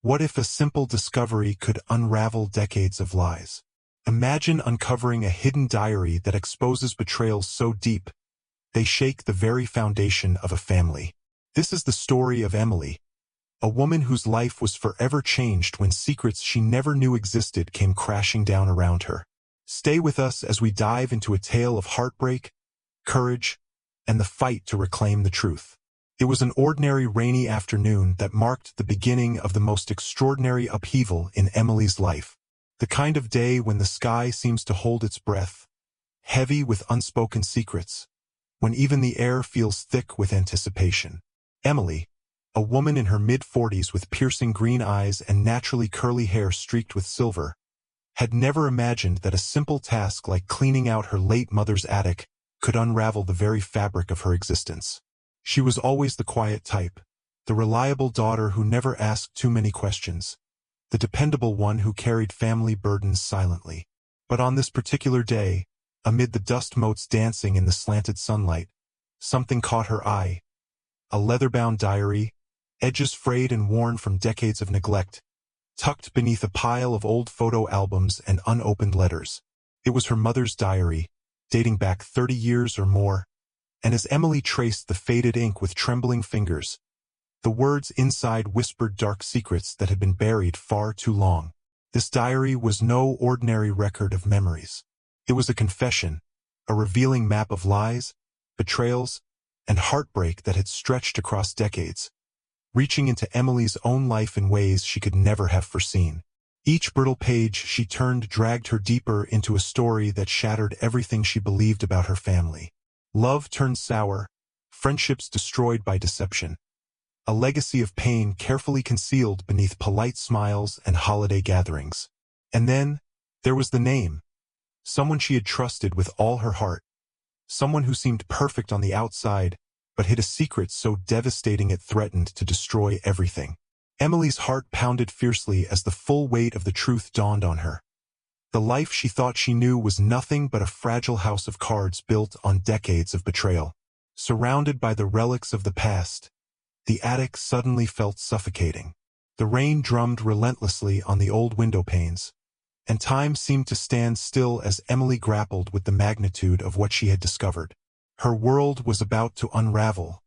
What if a simple discovery could unravel decades of lies? Imagine uncovering a hidden diary that exposes betrayals so deep, they shake the very foundation of a family. This is the story of Emily, a woman whose life was forever changed when secrets she never knew existed came crashing down around her. Stay with us as we dive into a tale of heartbreak, courage, and the fight to reclaim the truth. It was an ordinary rainy afternoon that marked the beginning of the most extraordinary upheaval in Emily's life. The kind of day when the sky seems to hold its breath, heavy with unspoken secrets, when even the air feels thick with anticipation. Emily, a woman in her mid-40s with piercing green eyes and naturally curly hair streaked with silver, had never imagined that a simple task like cleaning out her late mother's attic could unravel the very fabric of her existence. She was always the quiet type, the reliable daughter who never asked too many questions, the dependable one who carried family burdens silently. But on this particular day, amid the dust motes dancing in the slanted sunlight, something caught her eye. A leather-bound diary, edges frayed and worn from decades of neglect, tucked beneath a pile of old photo albums and unopened letters. It was her mother's diary, dating back 30 years or more, and as Emily traced the faded ink with trembling fingers, the words inside whispered dark secrets that had been buried far too long. This diary was no ordinary record of memories. It was a confession, a revealing map of lies, betrayals, and heartbreak that had stretched across decades, reaching into Emily's own life in ways she could never have foreseen. Each brittle page she turned dragged her deeper into a story that shattered everything she believed about her family. Love turned sour, friendships destroyed by deception. A legacy of pain carefully concealed beneath polite smiles and holiday gatherings. And then, there was the name. Someone she had trusted with all her heart. Someone who seemed perfect on the outside, but hid a secret so devastating it threatened to destroy everything. Emily's heart pounded fiercely as the full weight of the truth dawned on her. The life she thought she knew was nothing but a fragile house of cards built on decades of betrayal. Surrounded by the relics of the past, the attic suddenly felt suffocating. The rain drummed relentlessly on the old window panes, and time seemed to stand still as Emily grappled with the magnitude of what she had discovered. Her world was about to unravel,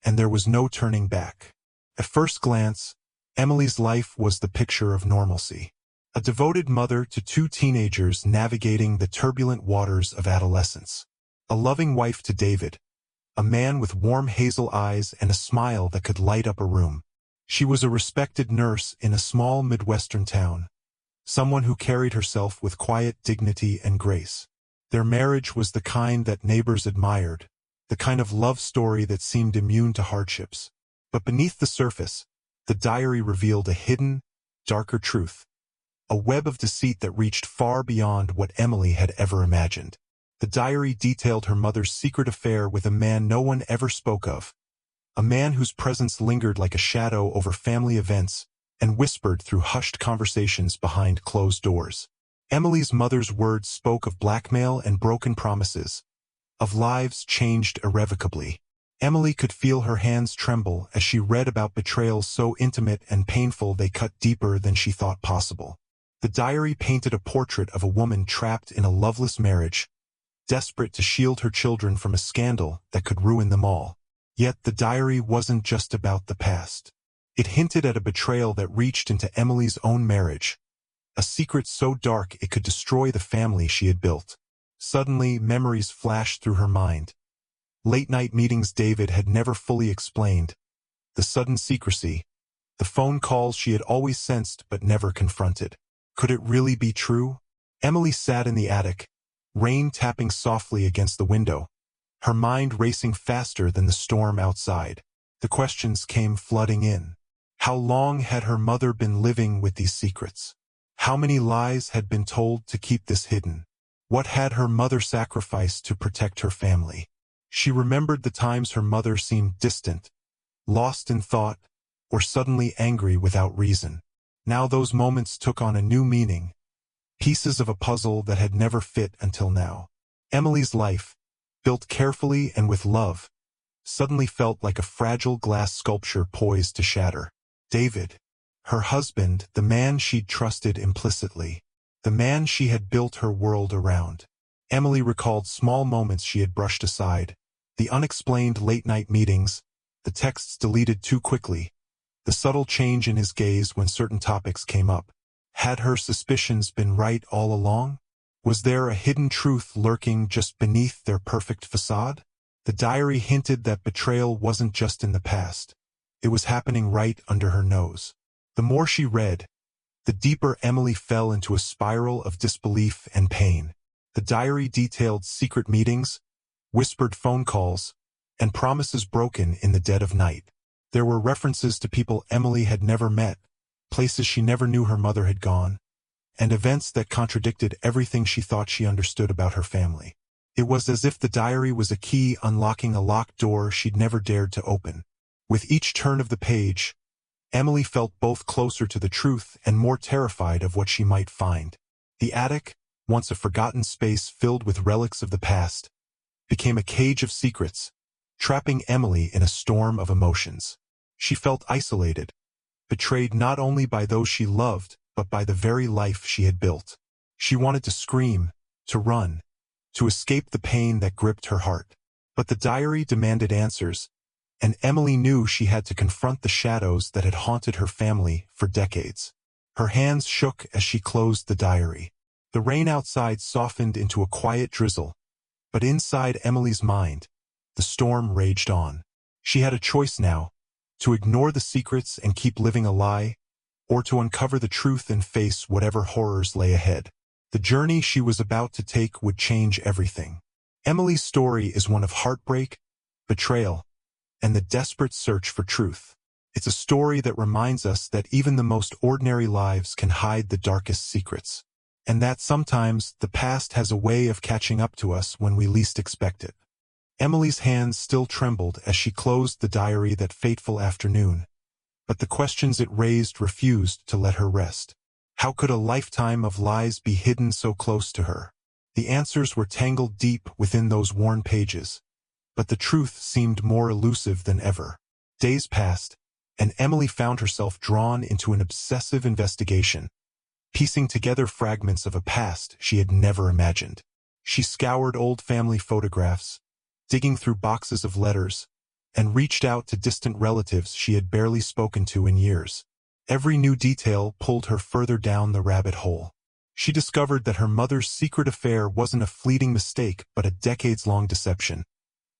and there was no turning back. At first glance, Emily's life was the picture of normalcy. A devoted mother to 2 teenagers navigating the turbulent waters of adolescence. A loving wife to David, a man with warm hazel eyes and a smile that could light up a room. She was a respected nurse in a small Midwestern town, someone who carried herself with quiet dignity and grace. Their marriage was the kind that neighbors admired, the kind of love story that seemed immune to hardships. But beneath the surface, the diary revealed a hidden, darker truth. A web of deceit that reached far beyond what Emily had ever imagined. The diary detailed her mother's secret affair with a man no one ever spoke of. A man whose presence lingered like a shadow over family events and whispered through hushed conversations behind closed doors. Emily's mother's words spoke of blackmail and broken promises, of lives changed irrevocably. Emily could feel her hands tremble as she read about betrayals so intimate and painful they cut deeper than she thought possible. The diary painted a portrait of a woman trapped in a loveless marriage, desperate to shield her children from a scandal that could ruin them all. Yet the diary wasn't just about the past. It hinted at a betrayal that reached into Emily's own marriage, a secret so dark it could destroy the family she had built. Suddenly, memories flashed through her mind. Late-night meetings David had never fully explained, the sudden secrecy, the phone calls she had always sensed but never confronted. Could it really be true? Emily sat in the attic, rain tapping softly against the window, her mind racing faster than the storm outside. The questions came flooding in. How long had her mother been living with these secrets? How many lies had been told to keep this hidden? What had her mother sacrificed to protect her family? She remembered the times her mother seemed distant, lost in thought, or suddenly angry without reason. Now those moments took on a new meaning, pieces of a puzzle that had never fit until now. Emily's life, built carefully and with love, suddenly felt like a fragile glass sculpture poised to shatter. David, Her husband, the man she'd trusted implicitly. The man she had built her world around. Emily recalled small moments she had brushed aside. The unexplained late-night meetings, the texts deleted too quickly, the subtle change in his gaze when certain topics came up. Had her suspicions been right all along? Was there a hidden truth lurking just beneath their perfect facade? The diary hinted that betrayal wasn't just in the past. It was happening right under her nose. The more she read, the deeper Emily fell into a spiral of disbelief and pain. The diary detailed secret meetings, whispered phone calls, and promises broken in the dead of night. There were references to people Emily had never met, places she never knew her mother had gone, and events that contradicted everything she thought she understood about her family. It was as if the diary was a key unlocking a locked door she'd never dared to open. With each turn of the page, Emily felt both closer to the truth and more terrified of what she might find. The attic, once a forgotten space filled with relics of the past, became a cage of secrets, trapping Emily in a storm of emotions. She felt isolated, betrayed not only by those she loved, but by the very life she had built. She wanted to scream, to run, to escape the pain that gripped her heart. But the diary demanded answers, and Emily knew she had to confront the shadows that had haunted her family for decades. Her hands shook as she closed the diary. The rain outside softened into a quiet drizzle, but inside Emily's mind, the storm raged on. She had a choice now, to ignore the secrets and keep living a lie, or to uncover the truth and face whatever horrors lay ahead. The journey she was about to take would change everything. Emily's story is one of heartbreak, betrayal, and the desperate search for truth. It's a story that reminds us that even the most ordinary lives can hide the darkest secrets, and that sometimes the past has a way of catching up to us when we least expect it. Emily's hands still trembled as she closed the diary that fateful afternoon, but the questions it raised refused to let her rest. How could a lifetime of lies be hidden so close to her? The answers were tangled deep within those worn pages, but the truth seemed more elusive than ever. Days passed, and Emily found herself drawn into an obsessive investigation, piecing together fragments of a past she had never imagined. She scoured old family photographs, digging through boxes of letters, and reached out to distant relatives she had barely spoken to in years. Every new detail pulled her further down the rabbit hole. She discovered that her mother's secret affair wasn't a fleeting mistake but a decades-long deception,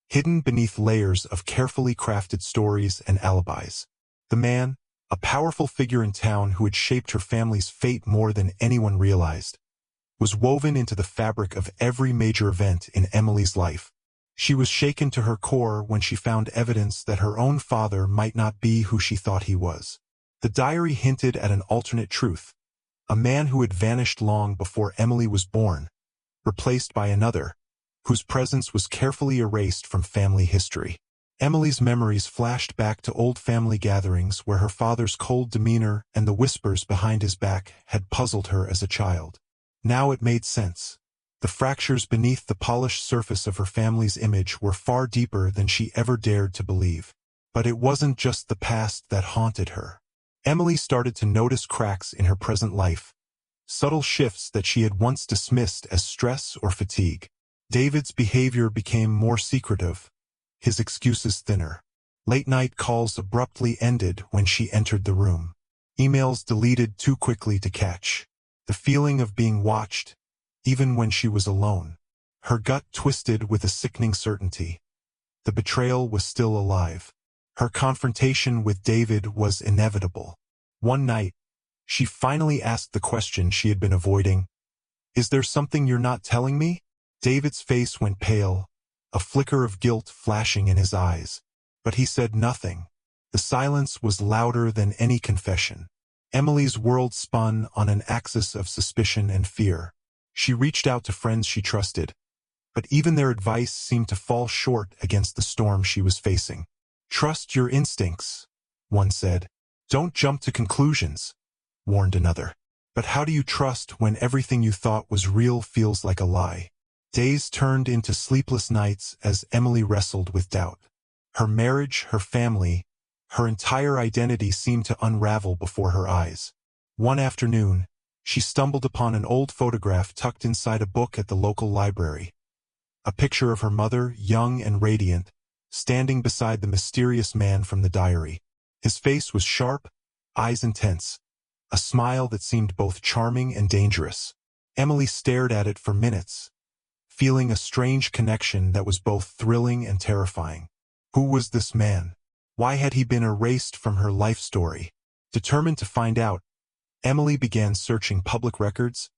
hidden beneath layers of carefully crafted stories and alibis. The man, a powerful figure in town who had shaped her family's fate more than anyone realized, was woven into the fabric of every major event in Emily's life. She was shaken to her core when she found evidence that her own father might not be who she thought he was. The diary hinted at an alternate truth, a man who had vanished long before Emily was born, replaced by another, whose presence was carefully erased from family history. Emily's memories flashed back to old family gatherings where her father's cold demeanor and the whispers behind his back had puzzled her as a child. Now it made sense. The fractures beneath the polished surface of her family's image were far deeper than she ever dared to believe. But it wasn't just the past that haunted her. Emily started to notice cracks in her present life, subtle shifts that she had once dismissed as stress or fatigue. David's behavior became more secretive, his excuses thinner. Late-night calls abruptly ended when she entered the room. Emails deleted too quickly to catch. The feeling of being watched, even when she was alone. Her gut twisted with a sickening certainty. The betrayal was still alive. Her confrontation with David was inevitable. One night, she finally asked the question she had been avoiding. "Is there something you're not telling me?" David's face went pale, a flicker of guilt flashing in his eyes. But he said nothing. The silence was louder than any confession. Emily's world spun on an axis of suspicion and fear. She reached out to friends she trusted, but even their advice seemed to fall short against the storm she was facing. "Trust your instincts," one said. "Don't jump to conclusions," warned another. But how do you trust when everything you thought was real feels like a lie? Days turned into sleepless nights as Emily wrestled with doubt. Her marriage, her family, Her entire identity seemed to unravel before her eyes. One afternoon, she stumbled upon an old photograph tucked inside a book at the local library. A picture of her mother, young and radiant, standing beside the mysterious man from the diary. His face was sharp, eyes intense, a smile that seemed both charming and dangerous. Emily stared at it for minutes, feeling a strange connection that was both thrilling and terrifying. Who was this man? Why had he been erased from her life story? Determined to find out, Emily began searching public records,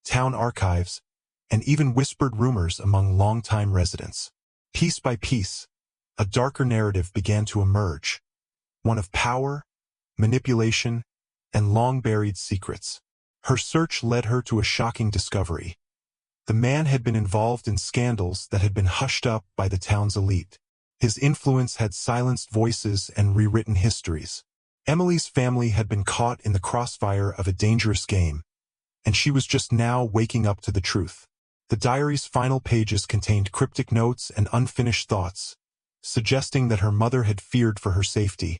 town archives, and even whispered rumors among longtime residents. Piece by piece, a darker narrative began to emerge, one of power, manipulation, and long-buried secrets. Her search led her to a shocking discovery. The man had been involved in scandals that had been hushed up by the town's elite. His influence had silenced voices and rewritten histories. Emily's family had been caught in the crossfire of a dangerous game, and she was just now waking up to the truth. The diary's final pages contained cryptic notes and unfinished thoughts, suggesting that her mother had feared for her safety,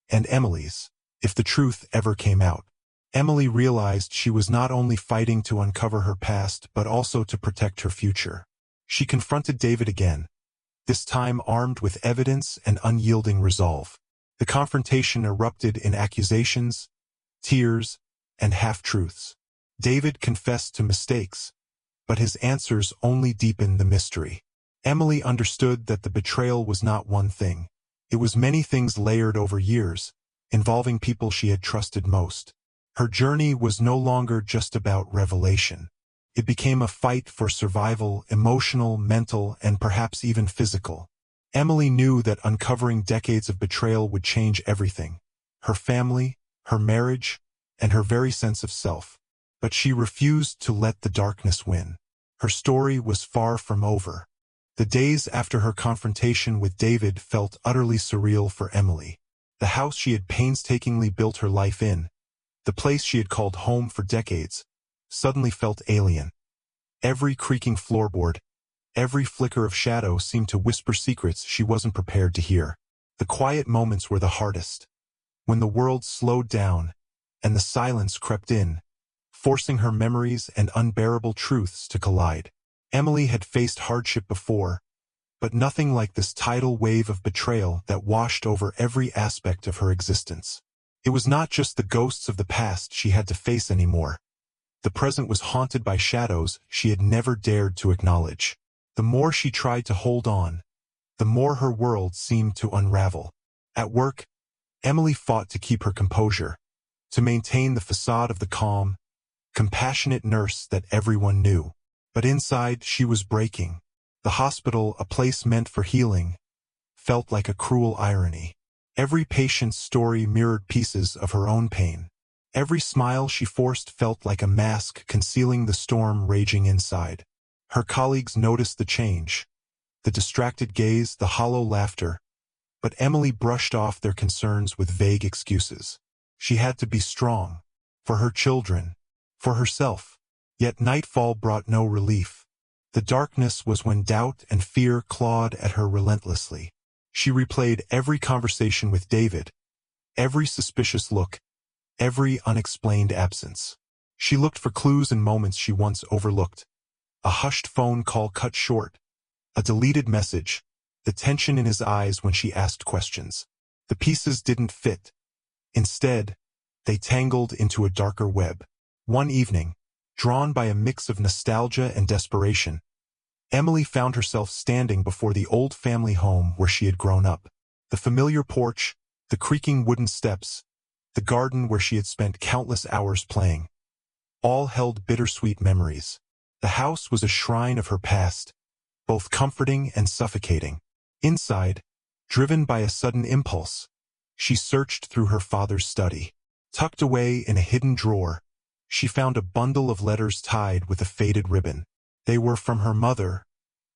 and Emily's, if the truth ever came out. Emily realized she was not only fighting to uncover her past but also to protect her future. She confronted David again, this time armed with evidence and unyielding resolve. The confrontation erupted in accusations, tears, and half-truths. David confessed to mistakes, but his answers only deepened the mystery. Emily understood that the betrayal was not one thing. It was many things layered over years, involving people she had trusted most. Her journey was no longer just about revelation. It became a fight for survival, emotional, mental, and perhaps even physical. Emily knew that uncovering decades of betrayal would change everything: her family, her marriage, and her very sense of self. But she refused to let the darkness win. Her story was far from over. The days after her confrontation with David felt utterly surreal for Emily. The house she had painstakingly built her life in, the place she had called home for decades, suddenly felt alien. Every creaking floorboard, every flicker of shadow seemed to whisper secrets she wasn't prepared to hear. The quiet moments were the hardest, when the world slowed down and the silence crept in, forcing her memories and unbearable truths to collide. Emily had faced hardship before, but nothing like this tidal wave of betrayal that washed over every aspect of her existence. It was not just the ghosts of the past she had to face anymore. The present was haunted by shadows she had never dared to acknowledge. The more she tried to hold on, the more her world seemed to unravel. At work, Emily fought to keep her composure, to maintain the facade of the calm, compassionate nurse that everyone knew. But inside, she was breaking. The hospital, a place meant for healing, felt like a cruel irony. Every patient's story mirrored pieces of her own pain. Every smile she forced felt like a mask concealing the storm raging inside. Her colleagues noticed the change, the distracted gaze, the hollow laughter, but Emily brushed off their concerns with vague excuses. She had to be strong, for her children, for herself. Yet nightfall brought no relief. The darkness was when doubt and fear clawed at her relentlessly. She replayed every conversation with David, every suspicious look, every unexplained absence. She looked for clues in moments she once overlooked. A hushed phone call cut short, a deleted message, the tension in his eyes when she asked questions. The pieces didn't fit. Instead, they tangled into a darker web. One evening, drawn by a mix of nostalgia and desperation, Emily found herself standing before the old family home where she had grown up. The familiar porch, the creaking wooden steps, the garden where she had spent countless hours playing, all held bittersweet memories. The house was a shrine of her past, both comforting and suffocating. Inside, driven by a sudden impulse, she searched through her father's study. Tucked away in a hidden drawer, she found a bundle of letters tied with a faded ribbon. They were from her mother,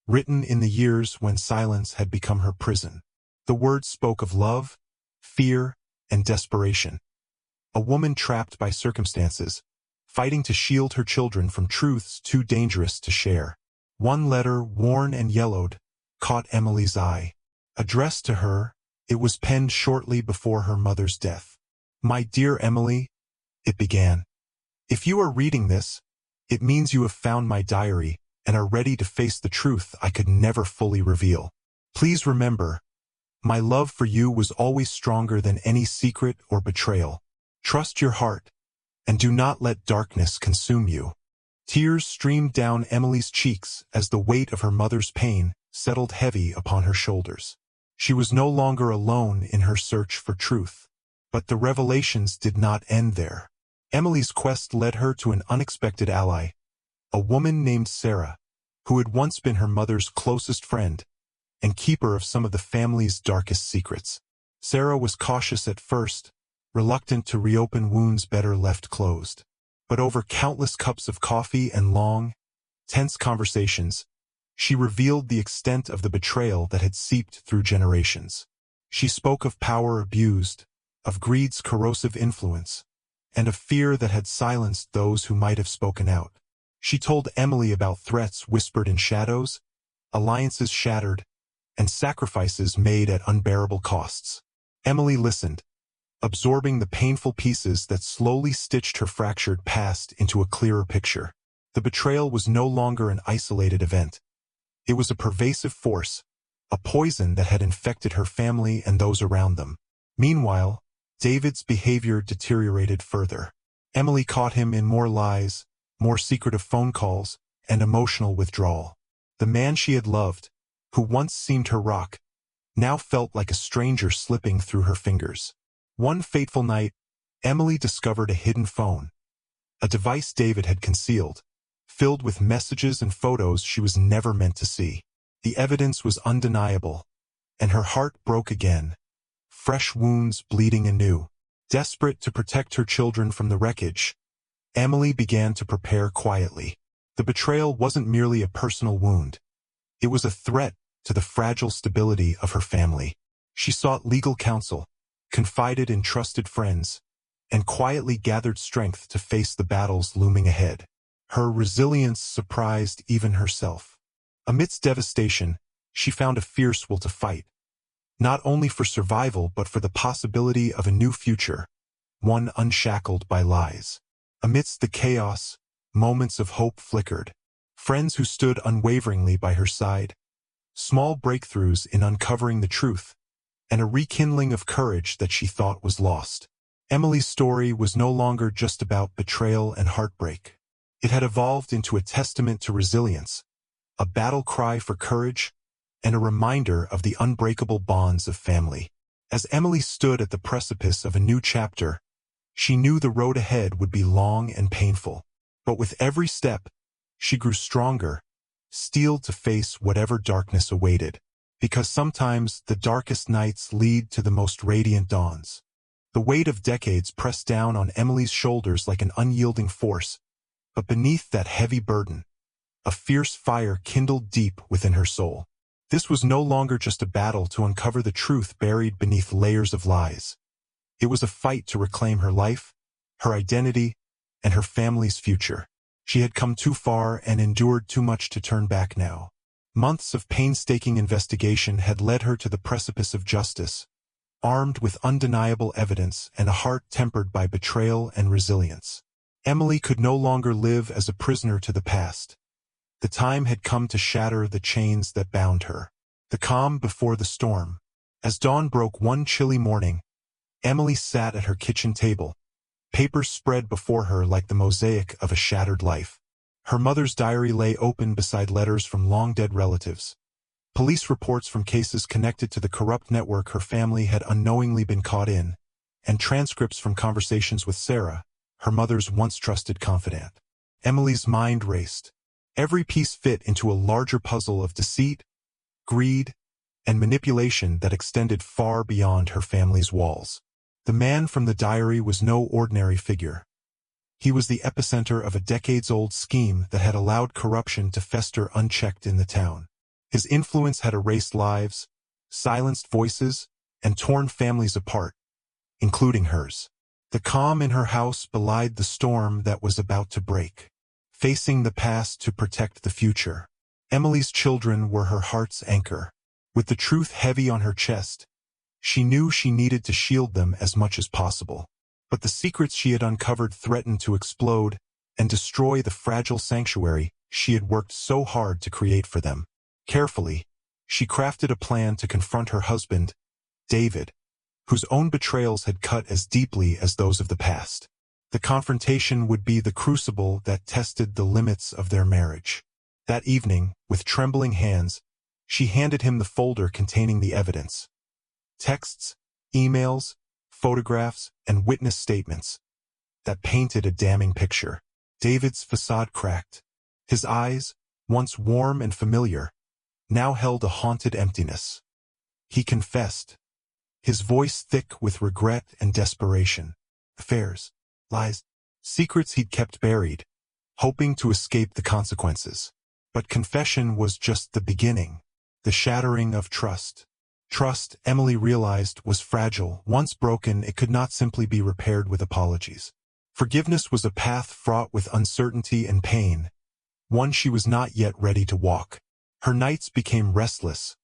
written in the years when silence had become her prison. The words spoke of love, fear, and desperation. A woman trapped by circumstances, fighting to shield her children from truths too dangerous to share. One letter, worn and yellowed, caught Emily's eye. Addressed to her, It was penned shortly before her mother's death. "My dear Emily," it began, "if you are reading this, it means you have found my diary and are ready to face the truth I could never fully reveal. Please remember, my love for you was always stronger than any secret or betrayal. Trust your heart, and do not let darkness consume you." Tears streamed down Emily's cheeks as the weight of her mother's pain settled heavy upon her shoulders. She was no longer alone in her search for truth. But the revelations did not end there. Emily's quest led her to an unexpected ally, a woman named Sarah, who had once been her mother's closest friend and keeper of some of the family's darkest secrets. Sarah was cautious at first, reluctant to reopen wounds better left closed. But over countless cups of coffee and long, tense conversations, she revealed the extent of the betrayal that had seeped through generations. She spoke of power abused, of greed's corrosive influence, and of fear that had silenced those who might have spoken out. She told Emily about threats whispered in shadows, alliances shattered, and sacrifices made at unbearable costs. Emily listened, absorbing the painful pieces that slowly stitched her fractured past into a clearer picture. The betrayal was no longer an isolated event. It was a pervasive force, a poison that had infected her family and those around them. Meanwhile, David's behavior deteriorated further. Emily caught him in more lies, more secretive phone calls, and emotional withdrawal. The man she had loved, who once seemed her rock, now felt like a stranger slipping through her fingers. One fateful night, Emily discovered a hidden phone, a device David had concealed, filled with messages and photos she was never meant to see. The evidence was undeniable, and her heart broke again, fresh wounds bleeding anew. Desperate to protect her children from the wreckage, Emily began to prepare quietly. The betrayal wasn't merely a personal wound. It was a threat to the fragile stability of her family. She sought legal counsel, confided in trusted friends, and quietly gathered strength to face the battles looming ahead. Her resilience surprised even herself. Amidst devastation, she found a fierce will to fight, not only for survival but for the possibility of a new future, one unshackled by lies. Amidst the chaos, moments of hope flickered. Friends who stood unwaveringly by her side, small breakthroughs in uncovering the truth, and a rekindling of courage that she thought was lost. Emily's story was no longer just about betrayal and heartbreak. It had evolved into a testament to resilience, a battle cry for courage, and a reminder of the unbreakable bonds of family. As Emily stood at the precipice of a new chapter, she knew the road ahead would be long and painful. But with every step, she grew stronger, steeled to face whatever darkness awaited. Because sometimes the darkest nights lead to the most radiant dawns. The weight of decades pressed down on Emily's shoulders like an unyielding force, but beneath that heavy burden, a fierce fire kindled deep within her soul. This was no longer just a battle to uncover the truth buried beneath layers of lies. It was a fight to reclaim her life, her identity, and her family's future. She had come too far and endured too much to turn back now. Months of painstaking investigation had led her to the precipice of justice, armed with undeniable evidence and a heart tempered by betrayal and resilience. Emily could no longer live as a prisoner to the past. The time had come to shatter the chains that bound her. The calm before the storm. As dawn broke one chilly morning, Emily sat at her kitchen table, papers spread before her like the mosaic of a shattered life. Her mother's diary lay open beside letters from long-dead relatives, police reports from cases connected to the corrupt network her family had unknowingly been caught in, and transcripts from conversations with Sarah, her mother's once-trusted confidant. Emily's mind raced. Every piece fit into a larger puzzle of deceit, greed, and manipulation that extended far beyond her family's walls. The man from the diary was no ordinary figure. He was the epicenter of a decades-old scheme that had allowed corruption to fester unchecked in the town. His influence had erased lives, silenced voices, and torn families apart, including hers. The calm in her house belied the storm that was about to break. Facing the past to protect the future. Emily's children were her heart's anchor. With the truth heavy on her chest, She knew she needed to shield them as much as possible. But the secrets she had uncovered threatened to explode and destroy the fragile sanctuary she had worked so hard to create for them. Carefully, she crafted a plan to confront her husband, David, whose own betrayals had cut as deeply as those of the past. The confrontation would be the crucible that tested the limits of their marriage. That evening, with trembling hands, she handed him the folder containing the evidence. Texts, emails, photographs, and witness statements that painted a damning picture. David's facade cracked. His eyes, once warm and familiar, now held a haunted emptiness. He confessed, his voice thick with regret and desperation. Affairs, lies, secrets he'd kept buried, hoping to escape the consequences. But confession was just the beginning, the shattering of trust. Trust, Emily realized, was fragile. Once broken, it could not simply be repaired with apologies. Forgiveness was a path fraught with uncertainty and pain, one she was not yet ready to walk. Her nights became restless,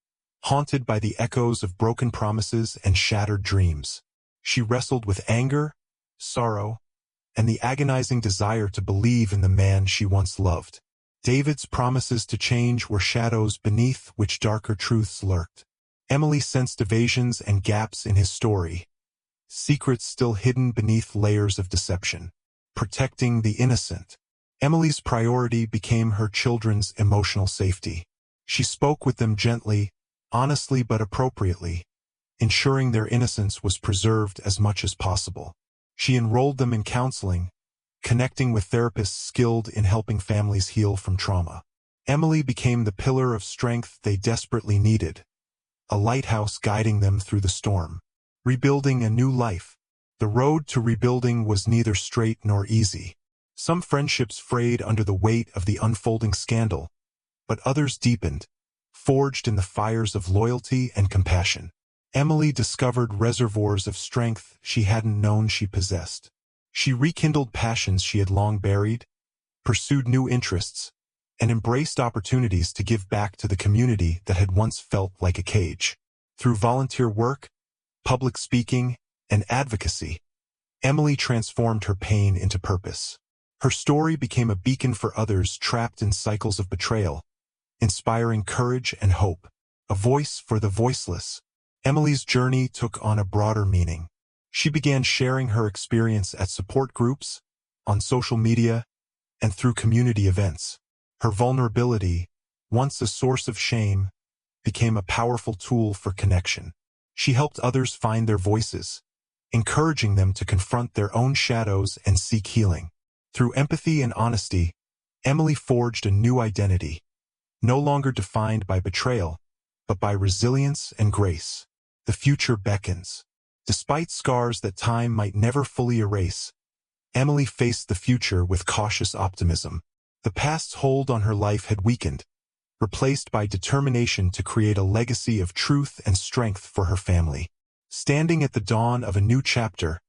haunted by the echoes of broken promises and shattered dreams. She wrestled with anger, sorrow, and the agonizing desire to believe in the man she once loved. David's promises to change were shadows beneath which darker truths lurked. Emily sensed evasions and gaps in his story, secrets still hidden beneath layers of deception. Protecting the innocent, Emily's priority became her children's emotional safety. She spoke with them gently, honestly but appropriately, ensuring their innocence was preserved as much as possible. She enrolled them in counseling, connecting with therapists skilled in helping families heal from trauma. Emily became the pillar of strength they desperately needed, a lighthouse guiding them through the storm. Rebuilding a new life. The road to rebuilding was neither straight nor easy. Some friendships frayed under the weight of the unfolding scandal, but others deepened, forged in the fires of loyalty and compassion. Emily discovered reservoirs of strength she hadn't known she possessed. She rekindled passions she had long buried, pursued new interests, and embraced opportunities to give back to the community that had once felt like a cage. Through volunteer work, public speaking, and advocacy, Emily transformed her pain into purpose. Her story became a beacon for others trapped in cycles of betrayal, inspiring courage and hope. A voice for the voiceless. Emily's journey took on a broader meaning. She began sharing her experience at support groups, on social media, and through community events. Her vulnerability, once a source of shame, became a powerful tool for connection. She helped others find their voices, encouraging them to confront their own shadows and seek healing. Through empathy and honesty, Emily forged a new identity, no longer defined by betrayal, but by resilience and grace. The future beckons. Despite scars that time might never fully erase, Emily faced the future with cautious optimism. The past's hold on her life had weakened, replaced by determination to create a legacy of truth and strength for her family. Standing at the dawn of a new chapter,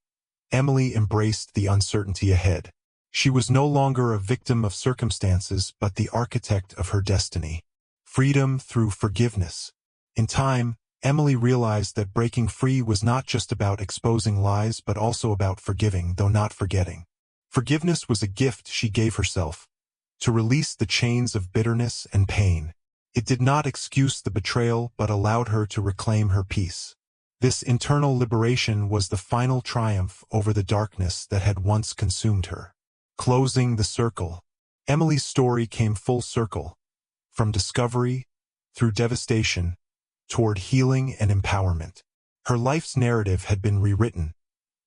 Emily embraced the uncertainty ahead. She was no longer a victim of circumstances but the architect of her destiny. Freedom through forgiveness. In time, Emily realized that breaking free was not just about exposing lies but also about forgiving, though not forgetting. Forgiveness was a gift she gave herself, to release the chains of bitterness and pain. It did not excuse the betrayal but allowed her to reclaim her peace. This internal liberation was the final triumph over the darkness that had once consumed her. Closing the circle. Emily's story came full circle, from discovery, through devastation, toward healing and empowerment. Her life's narrative had been rewritten,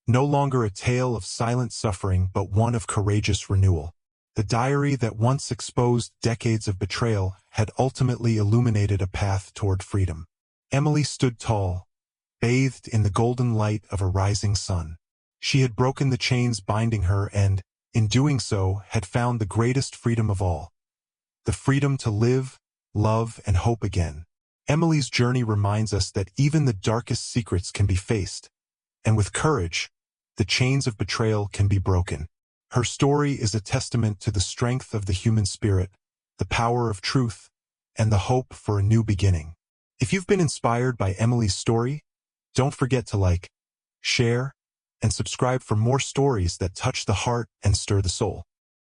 no longer a tale of silent suffering but one of courageous renewal. The diary that once exposed decades of betrayal had ultimately illuminated a path toward freedom. Emily stood tall, bathed in the golden light of a rising sun. She had broken the chains binding her and, in doing so, had found the greatest freedom of all. The freedom to live, love, and hope again. Emily's journey reminds us that even the darkest secrets can be faced, and with courage, the chains of betrayal can be broken. Her story is a testament to the strength of the human spirit, the power of truth, and the hope for a new beginning. If you've been inspired by Emily's story, Don't forget to like, share, and subscribe for more stories that touch the heart and stir the soul.